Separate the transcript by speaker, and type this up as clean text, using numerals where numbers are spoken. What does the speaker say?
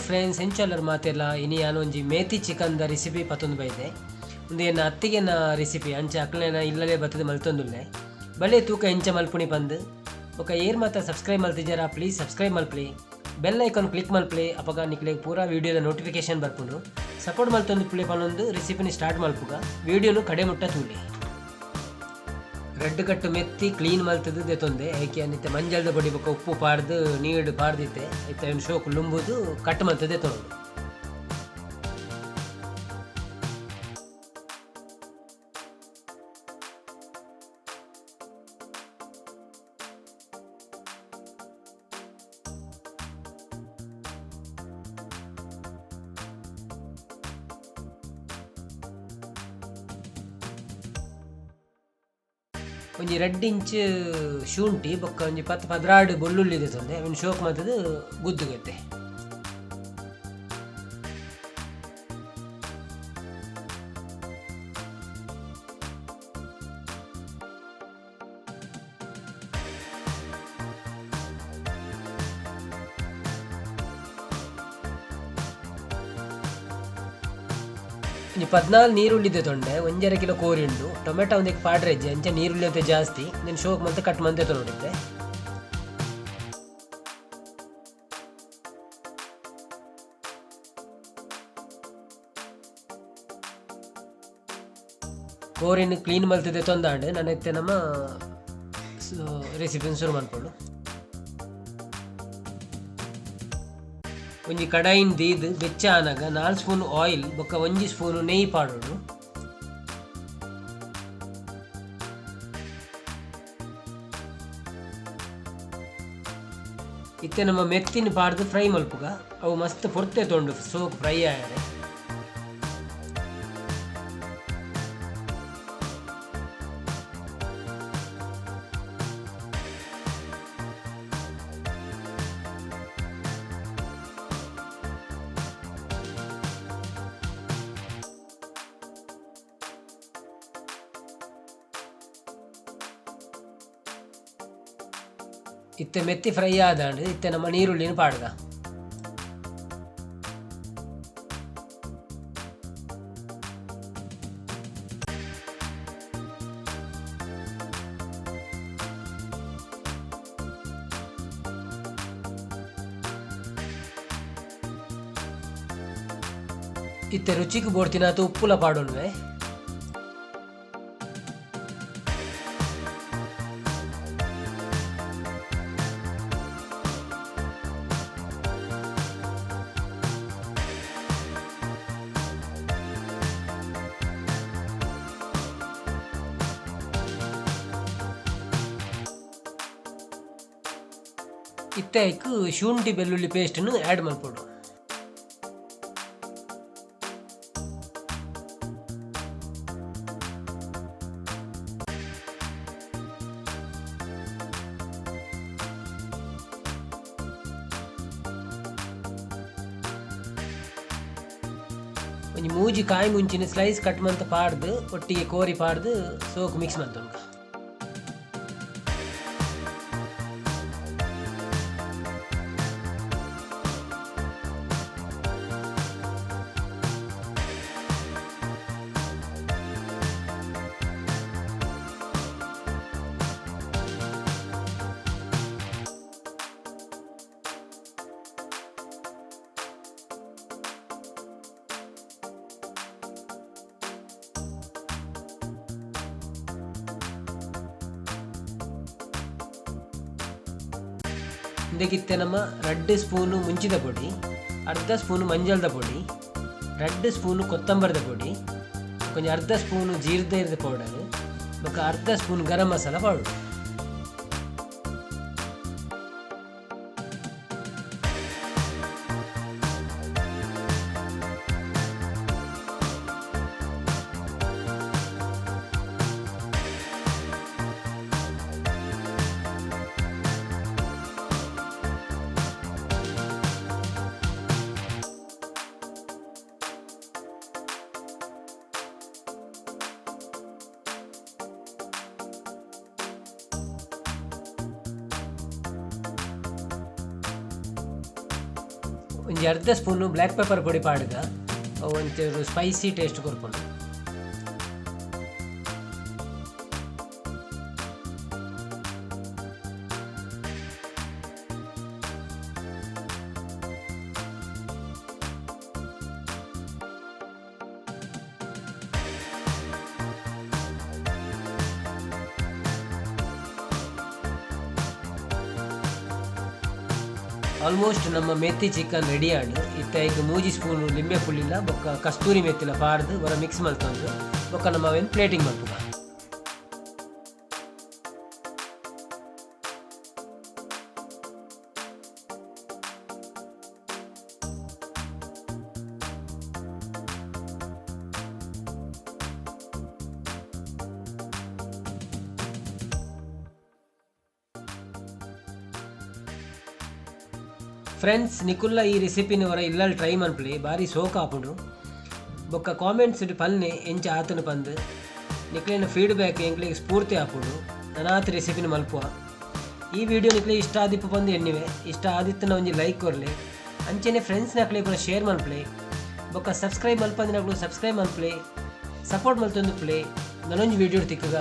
Speaker 1: Friends ಎಂಚಲ್ಲರು ಮಾತೆಲ್ಲ ಇನಿ ನಾನು ಒಂಜಿ ಮೇಥಿ ಚಿಕನ್ದ ರೆಸಿಪಿ ಪತ್ತೊಂದು ಬೈದೆ ಒಂದು ಏನು ಅತ್ತಿಗೆನ ರೆಸಿಪಿ ಅಂಚೆ ಅಕ್ಲೇನ ಇಲ್ಲಲೇ ಬರ್ತದೆ ಮಲ್ತೊಂದುಲ್ಲೆ ಬಲೆ ತೂಕ ಎಂಚ ಮಲ್ಪುಣಿ ಬಂದು ఒక ಏರ್ ಮಾತ ಸಬ್ಸ್ಕ್ರೈಬ್ ಮಲ್ತಿದ್ದಾರ ಪ್ಲೀಸ್ ಸಬ್ಸ್ಕ್ರೈಬ್ ಮಲ್ಪಲಿ ಬೆಲ್ ಐಕಾನ್ ಕ್ಲಿಕ್ ಮಲ್ಪಲಿ ಅಪಗ ನಿಕ್ಲೆ ಪೂರಾ ವಿಡಿಯೋದ ನೋಟಿಫಿಕೇಶನ್ ಬರ್ಪುಂಡು ಸಪೋರ್ಟ್ ಮಲ್ತೊಂದು ಪುಳಿ ಪನ್ನೊಂದು ರೆಸಿಪಿನಿ ಸ್ಟಾರ್ಟ್ ಮಲ್ಪುಗ ವಿಡಿಯೋನು ಕಡೆ ಮುಟ್ಟ ತೂಲಿ ರೆಡ್ ಕಟ್ಟು ಮೆತ್ತಿ ಕ್ಲೀನ್ ಮಲ್ತದ್ದು ದೆತೊಂದೆ ಐಕೆ ಅನ್ನಿತ್ತೆ ಮಂಜಲ್ದ ಬೊಡಿ ಬೊಕ್ಕ ಉಪ್ಪು ಪಾಡ್ದು ನೀಡು ಪಾಡ್ದಿತ್ತೆ ಐತೆ ಒಂದು ಶೋಕು ಲುಂಬುದು ಕಟ್ ಮಲ್ತದೆ ತೊಗೊಂಡು ಒಂಜಿ 2 ಇಂಚ್ ಶುಂಠಿ ಬೊಕ್ಕ ಒಂಜಿ 10-16 ಬೆಳ್ಳುಳ್ಳಿ ದೆತೊಂದೆ ಅವನು ಶೋಕ್ ಮಲ್ತದು ಗುದ್ದುಗತ್ತೆ ಇನ್ನು 14 ನೀರುಳ್ಳಿ ತೊಂಡೆ 1.5 ಕಿಲೋ ಕೋರಿಂಡು ಟೊಮೆಟೊ ಒಂದಕ್ಕೆ ಪಾಡ್ರೆಜ್ಜೆ ಅಂಚೆ ನೀರುಳ್ಳಿ ಅಂತ ಜಾಸ್ತಿ ನೀನು ಶೋಕ್ ಮತ್ತೆ ಕಟ್ ಮಂತೆ ತೊಗೊಂಡಿದ್ದೆ ಕೋರಿನ ಕ್ಲೀನ್ ಮಲ್ತಿದ್ದೆ ತೊಂದಾಂಡು ನನಗೆ ನಮ್ಮ ರೆಸಿಪಿನ ಶುರು ಮಾಡ್ಕೊಂಡು ಒಂಜಿ ಕಡಾಯಿನ ದೀದು ಬೆಚ್ಚ ಆನಾಗ 4 ಸ್ಪೂನ್ ಆಯಿಲ್ ಬೊಕ್ಕ 1 ಸ್ಪೂನು ನೆಯ್ಯಿ ಪಾಡೋಡು ಇತ್ತೆ ನಮ್ಮ ಮೆತ್ತಿನ ಪಾಡ್ದು ಫ್ರೈ ಮಲ್ಪುಗ ಅವು ಮಸ್ತ್ ಪೊರ್ತೆ ತೊಂಡು ಸೋಕ್ ಫ್ರೈ ಆಯಾರೆ ಇತ್ತೆ ಮೆತ್ತಿ ಫ್ರೈ ಆದಾಂಡು ಇತ್ತೆ ನಮ್ಮ ನೀರುಳ್ಳಿನ ಪಾಡ್ಗ ಇತ್ತೆ ರುಚಿಗೆ ಬೋಡ್ತಿನಾತು ಉಪ್ಪುಲ ಪಾಡೋಣ್ವೆ ಇತ್ತೆ ಐಕು ಶುಂಠಿ ಬೆಳ್ಳುಳ್ಳಿ ಪೇಸ್ಟನ್ನು ಆ್ಯಡ್ ಮಾಡ್ಕೊಡು ಒಂಜಿ ಮೂಜಿ ಕಾಯಿ ಮುಂಚಿನ ಸ್ಲೈಸ್ ಕಟ್ ಮಂತ ಪಾಡ್ದು ಒಟ್ಟಿಗೆ ಕೋರಿ ಪಾಡ್ದು ಸೋಕು ಮಿಕ್ಸ್ ಮಂತುಂಡು ಇದಕ್ಕಿತ್ತೆ ನಮ್ಮ 2 ಸ್ಪೂನು ಮುಂಚಿದ ಪೊಡಿ ಅರ್ಧ ಸ್ಪೂನು ಮಂಜಲ್ದ ಪೊಡಿ 2 ಸ್ಪೂನು ಕೊತ್ತಂಬರದ ಪೊಡಿ ಕೊಂಚ ಅರ್ಧ ಸ್ಪೂನು ಜೀರ್ದ ಪೌಡರ್ ಮತ್ತು ಅರ್ಧ ಸ್ಪೂನ್ ಗರಂ ಮಸಾಲ ಪೌಡರ್ ಒಂಜಿ ಅರ್ಧ ಸ್ಪೂನು ಬ್ಲ್ಯಾಕ್ ಪೆಪ್ಪರ್ ಪೊಡಿ ಪಾಡ್ಗ ಒಂಚೂರು ಸ್ಪೈಸಿ ಟೇಸ್ಟ್ ಕೊರ್ಪುಂಡು. ಆಲ್ಮೋಸ್ಟ್ ನಮ್ಮ ಮೆಥಿ ಚಿಕನ್ ರೆಡಿ ಆಡು. ಇತ್ತ ಈಗ 3 ಸ್ಪೂನು ಲಿಂಬೆ ಪುಲ್ಲಿಲ ಬೊಕ್ಕ ಕಸ್ತೂರಿ ಮೆಥಿಲ ಪಾಡ್ದು ಬರ ಮಿಕ್ಸ್ ಮಲ್ತೊಂದು ಬೊಕ್ಕ ನಮ್ಮ ಅವೇನು ಪ್ಲೇಟಿಂಗ್ ಮಲ್ಪುಗ. ಫ್ರೆಂಡ್ಸ್, ನಿಕುಲ್ಲ ಈ ರೆಸಿಪಿನ ವರ ಇಲ್ಲಲ್ಲಿ ಟ್ರೈ ಮನ್ಪಲಿ ಭಾರಿ ಸೋಕ ಆಪುಂಡು. ಬೊಕ್ಕ ಕಾಮೆಂಟ್ಸ್ ಪಲ್ನೆ ಎಂಚ ಆತನ ಪಂದು ನಿಕ್ಲಿನ ಫೀಡ್ಬ್ಯಾಕ್ ಎಂಕ್ಲಿಗೆ ಸ್ಫೂರ್ತಿ ಆಪುಂಡು. ನನಾತ ರೆಸಿಪಿನ ಮಲ್ಪುವ. ಈ ವಿಡಿಯೋ ನಿಕ್ಲಿಗೆ ಇಷ್ಟ ಆದಿಪ್ಪು ಪಂದು ಎಣ್ಣಿವೆ. ಇಷ್ಟ ಆದಿತ್ತನ ಒಂಜಿ ಲೈಕ್ ಕೊರಲಿ, ಅಂಚೆನೆ ಫ್ರೆಂಡ್ಸ್ನ ಹಾಕ್ಲಿ ಕೂಡ ಶೇರ್ ಮಲ್ಪಲಿ. ಬೊಕ್ಕ ಸಬ್ಸ್ಕ್ರೈಬ್ ಮಲ್ಪಂದಿನ ಸಬ್ಸ್ಕ್ರೈಬ್ ಮಲ್ಪಲಿ, ಸಪೋರ್ಟ್ ಮಲ್ತೊಂದು ಪ್ಲೇ. ನನೊಂಜಿ ವಿಡಿಯೋ ತಿಕ್ಕಗ